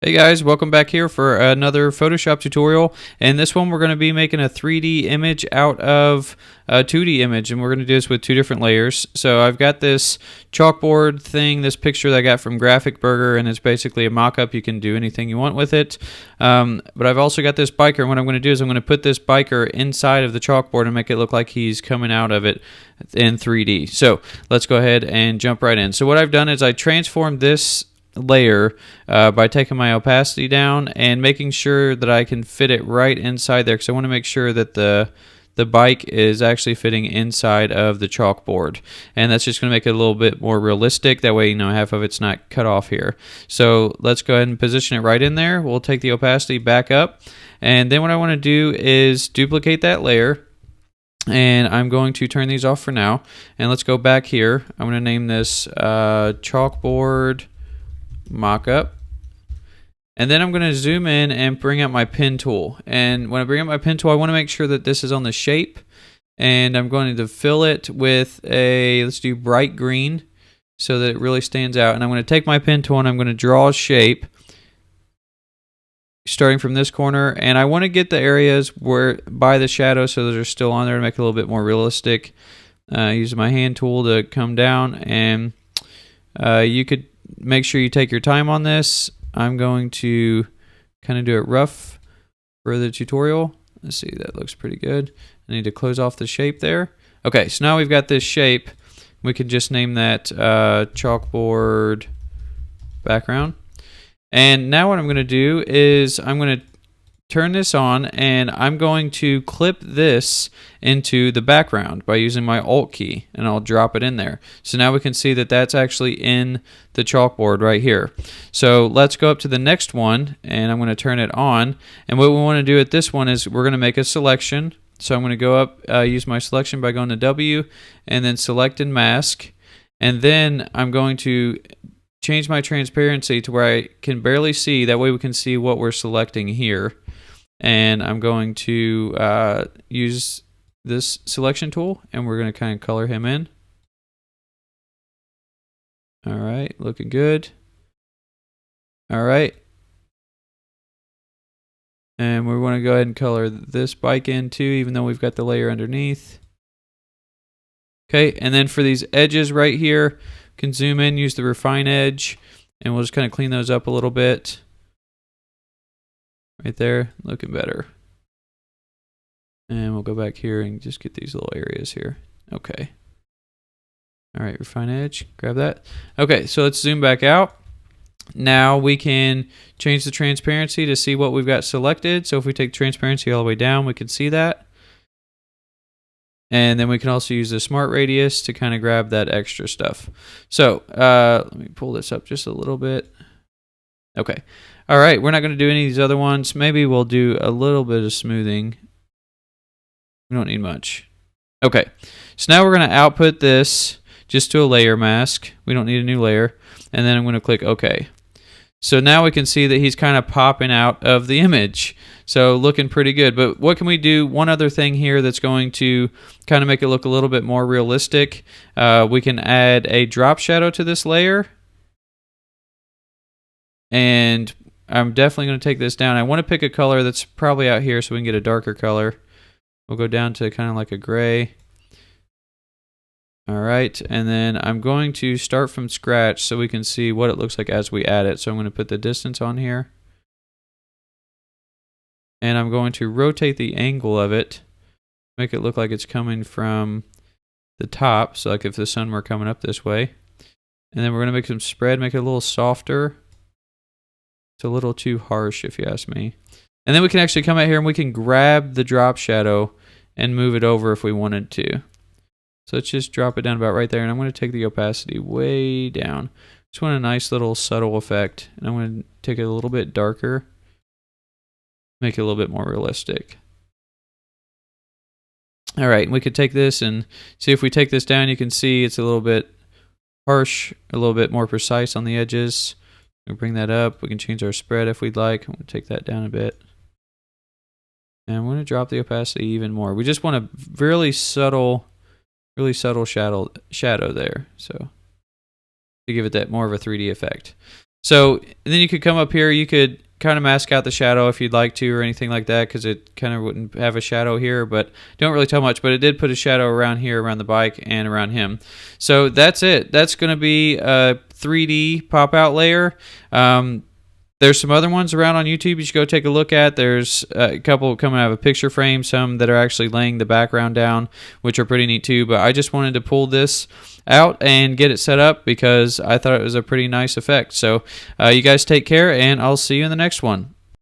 Hey guys, welcome back here for another Photoshop tutorial. And this one we're going to be making a 3D image out of a 2D image, and we're going to do this with two different layers. So I've got this chalkboard thing, this picture that I got from Graphic Burger, and it's basically a mock-up. You can do anything you want with it. But I've also got this biker, and what I'm going to do is I'm going to put this biker inside of the chalkboard and make it look like he's coming out of it in 3D. So let's go ahead and jump right in. So what I've done is I transformed this layer by taking my opacity down and making sure that I can fit it right inside there, because I want to make sure that the bike is actually fitting inside of the chalkboard, and that's just going to make it a little bit more realistic. That way, you know, half of it's not cut off here. So let's go ahead and position it right in there. We'll take the opacity back up, and then what I want to do is duplicate that layer, and I'm going to turn these off for now. And let's go back here. I'm going to name this chalkboard mockup, and then I'm going to zoom in and bring up my pen tool. And when I bring up my pen tool, I want to make sure that this is on the shape, and I'm going to fill it with a, let's do bright green so that it really stands out. And I'm going to take my pen tool and I'm going to draw a shape starting from this corner, and I want to get the areas where by the shadow so those are still on there to make it a little bit more realistic. Using my hand tool to come down, and you could make sure you take your time on this. I'm going to kind of do it rough for the tutorial. Let's see, that looks pretty good. I need to close off the shape there. Okay, so now we've got this shape. We can just name that chalkboard background. And now what I'm going to do is I'm going to turn this on, and I'm going to clip this into the background by using my Alt key, and I'll drop it in there. So now we can see that that's actually in the chalkboard right here. So let's go up to the next one, and I'm going to turn it on. And what we want to do at this one is we're going to make a selection. So I'm going to go up, use my selection by going to W, and then select and mask. And then I'm going to change my transparency to where I can barely see. That way we can see what we're selecting here. And I'm going to use this selection tool, and we're going to kind of color him in. All right, looking good. All right. And we want to go ahead and color this bike in too, even though we've got the layer underneath. Okay, and then for these edges right here, you can zoom in, use the refine edge, and we'll just kind of clean those up a little bit. Right there, looking better. And we'll go back here and just get these little areas here. Okay. All right, refine edge, grab that. Okay, so let's zoom back out. Now we can change the transparency to see what we've got selected. So if we take transparency all the way down, we can see that. And then we can also use the smart radius to kind of grab that extra stuff. So let me pull this up just a little bit. Okay. All right, we're not going to do any of these other ones. Maybe we'll do a little bit of smoothing. We don't need much. Okay, so now we're going to output this just to a layer mask. We don't need a new layer. And then I'm going to click OK. So now we can see that he's kind of popping out of the image. So looking pretty good. But what can we do? One other thing here that's going to kind of make it look a little bit more realistic. We can add a drop shadow to this layer. And I'm definitely going to take this down. I want to pick a color that's probably out here so we can get a darker color. We'll go down to kind of like a gray. All right, and then I'm going to start from scratch so we can see what it looks like as we add it. So I'm going to put the distance on here. And I'm going to rotate the angle of it, make it look like it's coming from the top. So like if the sun were coming up this way. And then we're going to make some spread, make it a little softer. It's a little too harsh if you ask me. And then we can actually come out here and we can grab the drop shadow and move it over if we wanted to. So let's just drop it down about right there, and I'm going to take the opacity way down. Just want a nice little subtle effect, and I'm going to take it a little bit darker, make it a little bit more realistic. All right, and we could take this and see if we take this down, you can see it's a little bit harsh, a little bit more precise on the edges. We'll bring that up. We can change our spread if we'd like. I'm going to take that down a bit. And I'm going to drop the opacity even more. We just want a really subtle shadow there. So to give it that more of a 3D effect. So and then you could come up here, you could kind of mask out the shadow if you'd like to or anything like that, because it kind of wouldn't have a shadow here, but don't really tell much. But it did put a shadow around here, around the bike, and around him. So that's it. That's going to be a 3D pop out layer. There's some other ones around on YouTube you should go take a look at. There's a couple coming out of a picture frame, some that are actually laying the background down, which are pretty neat too. But I just wanted to pull this out and get it set up because I thought it was a pretty nice effect. So you guys take care, and I'll see you in the next one.